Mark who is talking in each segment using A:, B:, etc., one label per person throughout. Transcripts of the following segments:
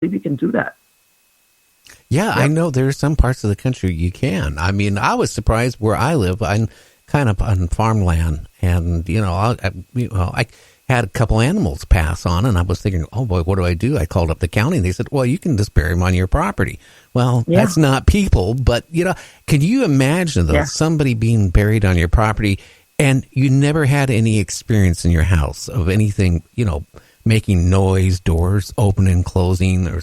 A: believe you can do that.
B: Yeah, I
A: Yep.
B: know there's some parts of the country you can. I mean, I was surprised where I live. I'm kind of on farmland, and I had a couple animals pass on, and I was thinking, oh boy, what do I do? I called up the county, and they said, well, you can just bury them on your property. Well,
A: Yeah.
B: that's not people, but can you imagine though
A: Yeah.
B: somebody being buried on your property, and you never had any experience in your house of anything, making noise, doors opening and closing, or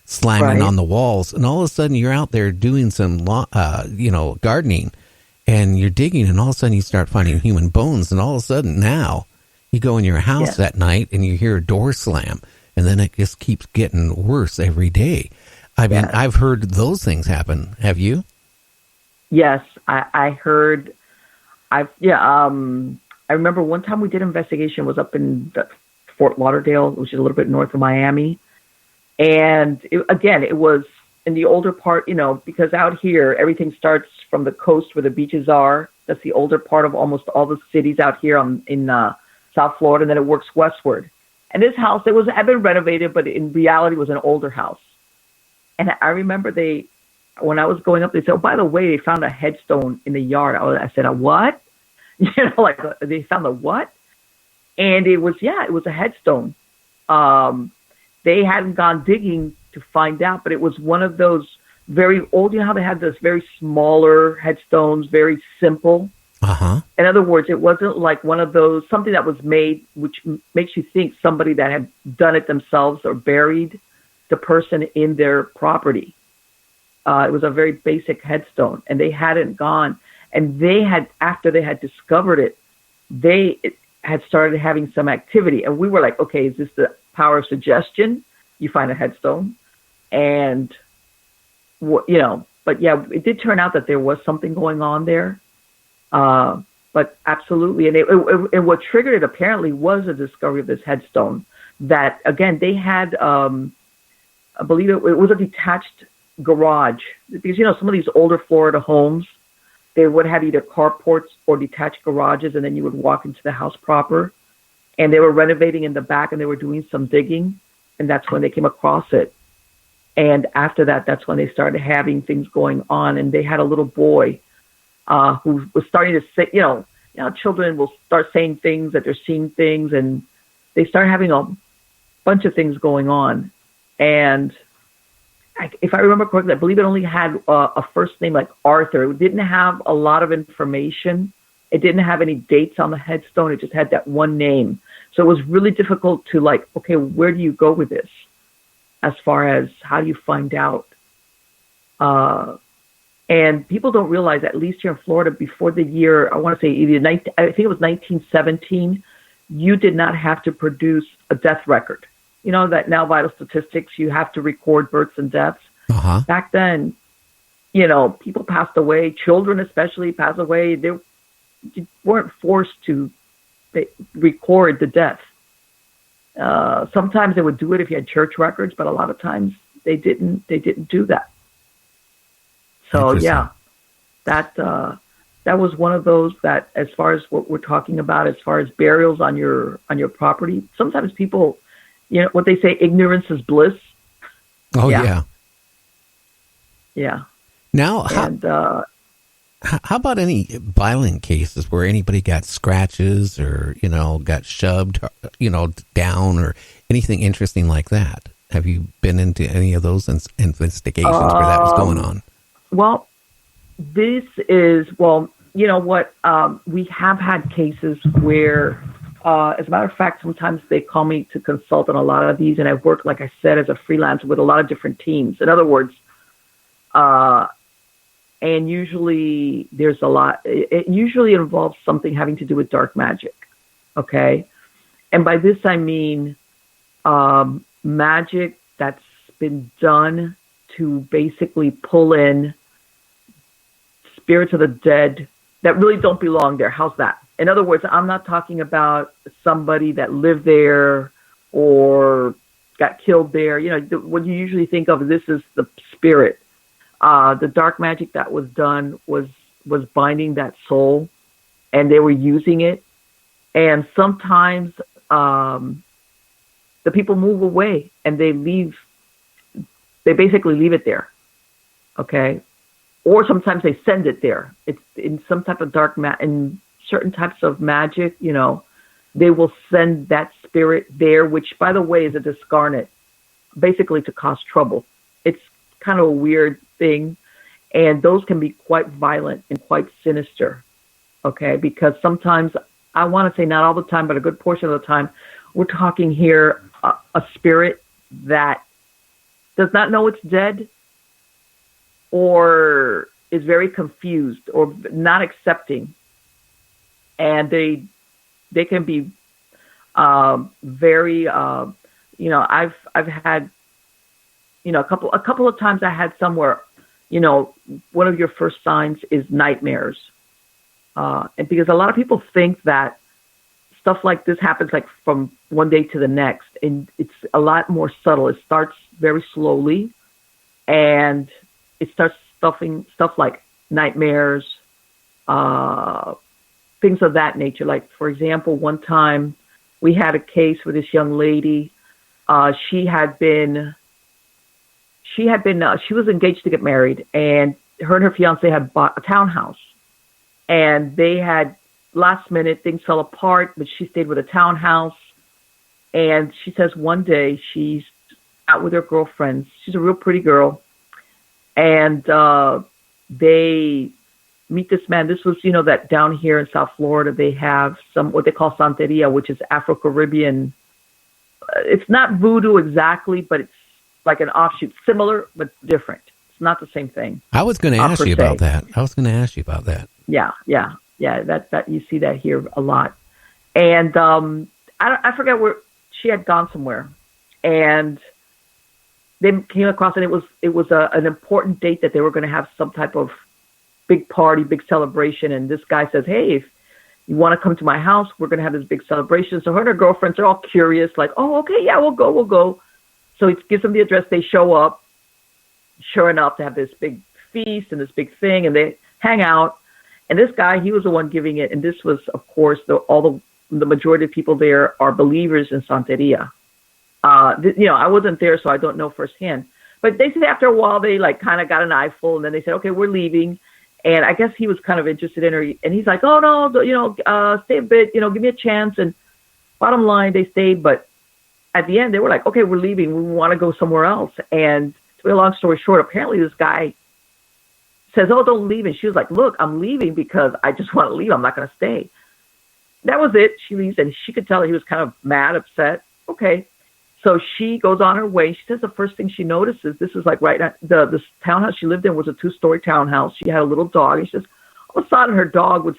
B: slamming
A: Right.
B: on the walls, and all of a sudden you're out there doing some gardening, and you're digging, and all of a sudden you start finding human bones, and all of a sudden now you go in your house
A: Yeah.
B: that night and you hear a door slam, and then it just keeps getting worse every day. I mean,
A: Yes.
B: I've heard those things happen. Have you?
A: Yes. I heard. I remember one time we did an investigation, was up in Fort Lauderdale, which is a little bit north of Miami. And again, it was in the older part, because out here, everything starts from the coast where the beaches are. That's the older part of almost all the cities out here in South Florida. And then it works westward. And this house, had been renovated, but in reality was an older house. And I remember when I was going up, they said, oh, by the way, they found a headstone in the yard. I said, a what? Like they found a what? And it was a headstone. They hadn't gone digging to find out, but it was one of those very old, how they had those very smaller headstones, very simple.
B: Uh-huh.
A: In other words, it wasn't like one of those, something that was made, which makes you think somebody that had done it themselves or buried the person in their property. It was a very basic headstone, and they hadn't gone. And after they had discovered it, they had started having some activity. And we were like, okay, is this the power of suggestion? You find a headstone. And, but yeah, it did turn out that there was something going on there. But absolutely. And what triggered it apparently was the discovery of this headstone that, again, they had, I believe it was a detached garage, because, some of these older Florida homes, they would have either carports or detached garages, and then you would walk into the house proper. And they were renovating in the back, and they were doing some digging, and that's when they came across it. And after that, that's when they started having things going on. And they had a little boy who was starting to say, children will start saying things, that they're seeing things, and they start having a bunch of things going on. And if I remember correctly, I believe it only had a first name like Arthur. It didn't have a lot of information. It didn't have any dates on the headstone. It just had that one name. So it was really difficult to okay, where do you go with this? As far as how do you find out? And people don't realize, at least here in Florida, before the year, I want to say I think it was 1917, you did not have to produce a death record. That now Vital Statistics, you have to record births and deaths.
B: Uh-huh.
A: Back then, people passed away, children especially passed away. They weren't forced to record the death. Sometimes they would do it if you had church records, but a lot of times they didn't do that. So yeah, that was one of those that, as far as what we're talking about, as far as burials on your property, sometimes people, what they say, ignorance is bliss.
B: Oh yeah.
A: Yeah.
B: Now, how about any violent cases where anybody got scratches or, got shoved, down, or anything interesting like that? Have you been into any of those investigations where that was going on?
A: Well, this is, we have had cases where, as a matter of fact, sometimes they call me to consult on a lot of these, and I've worked, like I said, as a freelancer with a lot of different teams. In other words, and usually there's a lot, it usually involves something having to do with dark magic, okay? And by this I mean magic that's been done to basically pull in spirits of the dead that really don't belong there. How's that? In other words, I'm not talking about somebody that lived there or got killed there. What you usually think of, this is the spirit. The dark magic that was done was binding that soul, and they were using it. And sometimes the people move away and they leave they basically leave it there. Okay. Or sometimes they send it there. It's in some type of in certain types of magic, they will send that spirit there, which, by the way, is a discarnate, basically to cause trouble. It's kind of a weird thing. And those can be quite violent and quite sinister. Okay. Because sometimes, I want to say not all the time, but a good portion of the time, we're talking here a spirit that does not know it's dead, or is very confused or not accepting, and they can be very I've had a couple of times I had somewhere one of your first signs is nightmares, and because a lot of people think that stuff like this happens like from one day to the next, and it's a lot more subtle. It starts very slowly, and it starts stuff like nightmares, things of that nature. Like, for example, one time we had a case with this young lady. She was engaged to get married, and her fiance had bought a townhouse, and they had last minute things fell apart, but she stayed with a townhouse. And she says one day she's out with her girlfriends. She's a real pretty girl. And they meet this man. This was, that down here in South Florida, they have what they call Santeria, which is Afro-Caribbean. It's not voodoo exactly, but it's like an offshoot, similar but different. It's not the same thing.
B: I was going to ask you about that. Yeah. That you see that here a lot. And I forget where she had gone somewhere, and they came across, and it was an important date that they were going to have some type of big party, big celebration. And this guy says, "Hey, if you want to come to my house, we're going to have this big celebration." So her and her girlfriends are all curious, like, "Oh, okay, yeah, we'll go." So he gives them the address. They show up. Sure enough, they have this big feast and this big thing, and they hang out. And this guy, he was the one giving it. And this was, of course, the majority of people there are believers in Santeria. I wasn't there, so I don't know firsthand. But they said after a while, they kind of got an eyeful, and then they said, "Okay, we're leaving." And I guess he was kind of interested in her, and he's like, "Oh no, stay a bit, give me a chance." And bottom line, they stayed, but at the end, they were like, "Okay, we're leaving. We want to go somewhere else." And to make a long story short, apparently this guy says, "Oh, don't leave." And she was like, "Look, I'm leaving because I just want to leave. I'm not going to stay." That was it. She leaves, and she could tell he was kind of mad, upset. Okay. So she goes on her way. She says the first thing she notices, this is like right at this townhouse she lived in was a 2-story townhouse. She had a little dog, and she says all of a sudden her dog would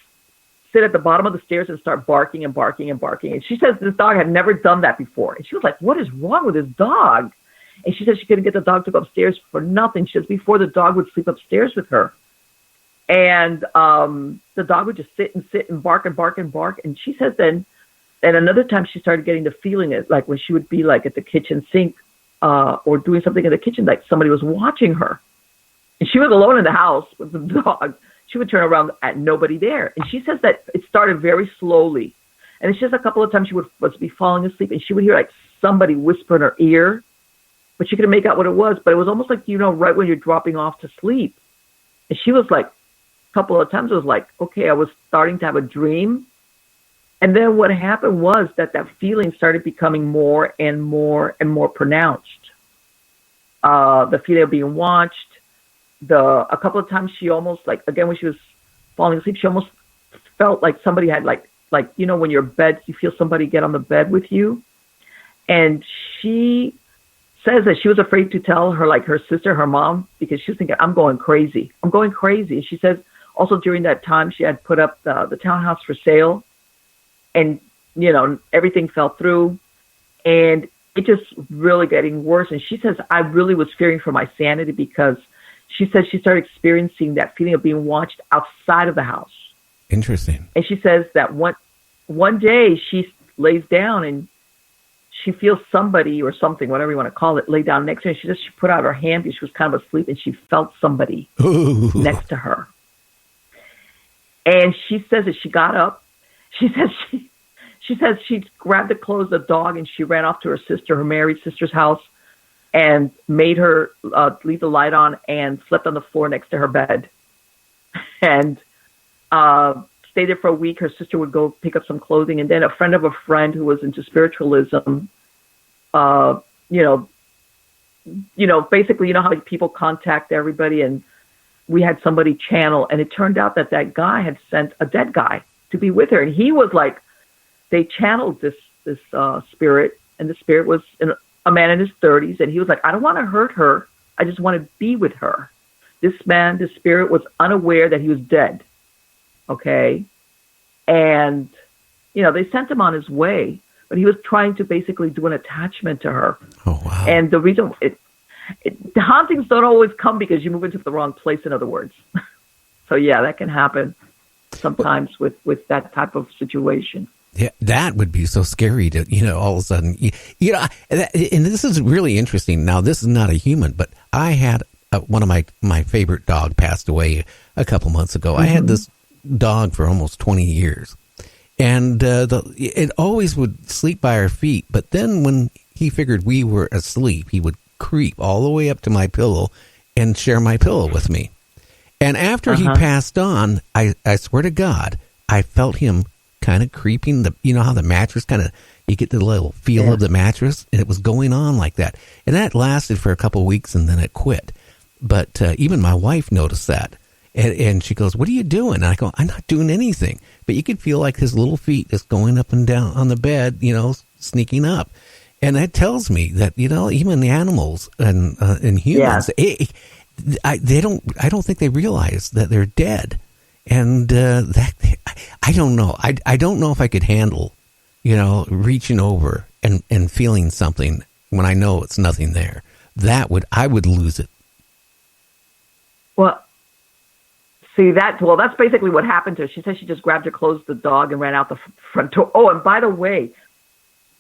B: sit at the bottom of the stairs and start barking and barking and barking. And she says this dog had never done that before. And she was like, "What is wrong with this dog?" And she said she couldn't get the dog to go upstairs for nothing. She says before the dog would sleep upstairs with her. And the dog would just sit and bark and bark and bark. And she says then, and another time she started getting the feeling that like when she would be like at the kitchen sink or doing something in the kitchen, like somebody was watching her. And she was alone in the house with the dog. She would turn around at nobody there. And she says that it started very slowly. And it's just a couple of times she was be falling asleep, and she would hear like somebody whisper in her ear, but she couldn't make out what it was. But it was almost like, right when you're dropping off to sleep. And she was like, a couple of times it was like, okay, I was starting to have a dream. And then what happened was that feeling started becoming more and more and more pronounced. The feeling of being watched. A couple of times she almost again, when she was falling asleep, she almost felt like somebody had like, when you're in bed, you feel somebody get on the bed with you. And she says that she was afraid to tell her sister, her mom, because she was thinking, I'm going crazy. And she says also during that time, she had put up the townhouse for sale, and, everything fell through, and it just really getting worse. And she says, I really was fearing for my sanity, because she says she started experiencing that feeling of being watched outside of the house. Interesting.
A: And she says that one day she lays down and she feels somebody or something, whatever you want to call it, lay down next to her. She says she put out her hand because she was kind of asleep, and she felt somebody next to her. And she says that she got up. She says she grabbed the clothes of the dog, and she ran off to her married sister's house. and made her leave the light on and slept on the floor next to her bed. And stayed there for a week. Her sister would go pick up some clothing. And then a friend of a friend who was into spiritualism, basically, how people contact everybody. And we had somebody channel. And it turned out that guy had sent a dead guy to be with her. And he was like, they channeled this spirit. And the spirit was a man in his 30s. And he was like, I don't want to hurt her. I just want to be with her. This man, the spirit, was unaware that he was dead. Okay. And, they sent him on his way, but he was trying to basically do an attachment to her.
B: Oh, wow.
A: And the reason the hauntings don't always come because you move into the wrong place, in other words. So yeah, that can happen sometimes with that type of situation.
B: Yeah, that would be so scary to, all of a sudden, and this is really interesting. Now, this is not a human, but I had one of my favorite dog passed away a couple months ago. Mm-hmm. I had this dog for almost 20 years, and it always would sleep by our feet. But then when he figured we were asleep, he would creep all the way up to my pillow and share my pillow with me. And after he passed on, I swear to God, I felt him kind of creeping how the mattress you get the little feel of the mattress, and it was going on like that. And that lasted for a couple of weeks, and then it quit. But even my wife noticed that. And she goes, what are you doing? And I go, I'm not doing anything. But you could feel like his little feet just going up and down on the bed, sneaking up. And that tells me that, even the animals and humans, I don't think they realize that they're dead. And I don't know. I don't know if I could handle, reaching over and feeling something when I know it's nothing there. I would lose it.
A: Well, that's basically what happened to her. She said she just grabbed her, closed the dog, and ran out the front door. Oh, and by the way,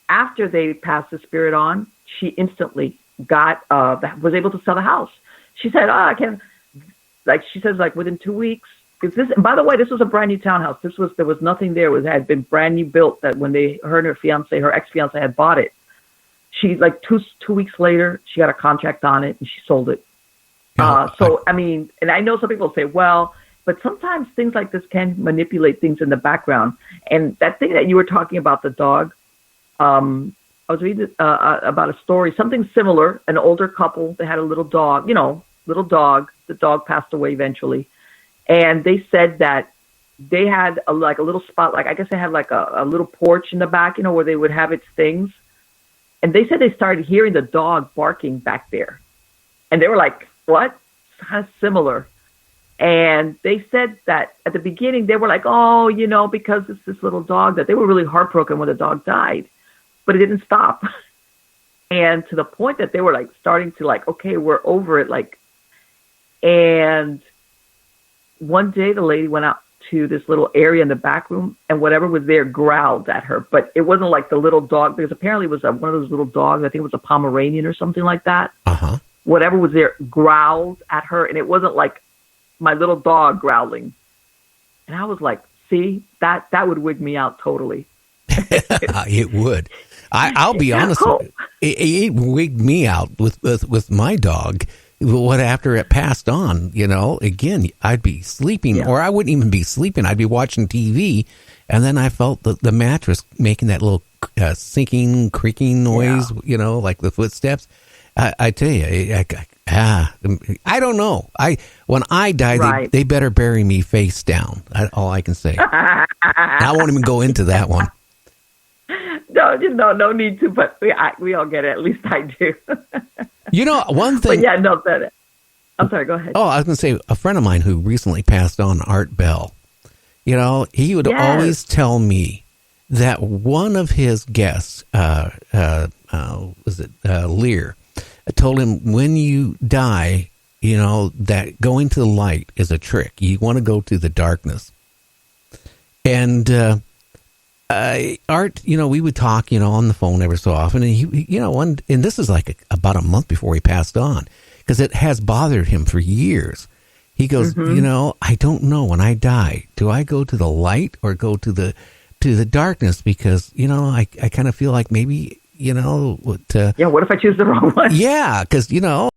A: after they passed the spirit on, she instantly was able to sell the house. She said, I can, she says, within 2 weeks. And by the way, this was a brand new townhouse. There was nothing there. It had been brand new built. That when her and her ex-fiance had bought it, she 2 weeks later, she got a contract on it and she sold it. And I know some people say, well, but sometimes things like this can manipulate things in the background. And that thing that you were talking about, the dog, I was reading about a story, something similar. An older couple, they had a little dog. The dog passed away eventually. And they said that they had a little spot, I guess they had a little porch in the back, where they would have its things. And they said they started hearing the dog barking back there. And they were like, what? It's kind of similar. And they said that at the beginning, they were like, oh, because it's this little dog, that they were really heartbroken when the dog died. But it didn't stop. And to the point that they were starting to okay, we're over it. And one day the lady went out to this little area in the back room, and whatever was there growled at her. But it wasn't like the little dog, because apparently it was one of those little dogs. I think it was a Pomeranian or something like that. Uh-huh. Whatever was there growled at her, and it wasn't like my little dog growling. And I was like, see, that would wig me out totally.
B: It would. I'll be honest. It wigged me out with my dog. What after it passed on, again, I'd be sleeping, or I wouldn't even be sleeping. I'd be watching TV, and then I felt the mattress making that little sinking, creaking noise, like the footsteps. I tell you, I don't know. When I die, they better bury me face down. All I can say. I won't even go into that one.
A: No need to, but we all get it. At least I do.
B: One thing.
A: But I'm sorry, go ahead.
B: Oh, I was going to say, a friend of mine who recently passed on, Art Bell, he would always tell me that one of his guests, Lear, told him, when you die, that going to the light is a trick. You want to go to the darkness. And Art, we would talk, on the phone every so often, and he, and this is about a month before he passed on, because it has bothered him for years. He goes, I don't know, when I die, do I go to the light or go to the darkness? Because, I kind of feel like maybe, you know,
A: Yeah, what if I choose the wrong one?
B: yeah, because, you know,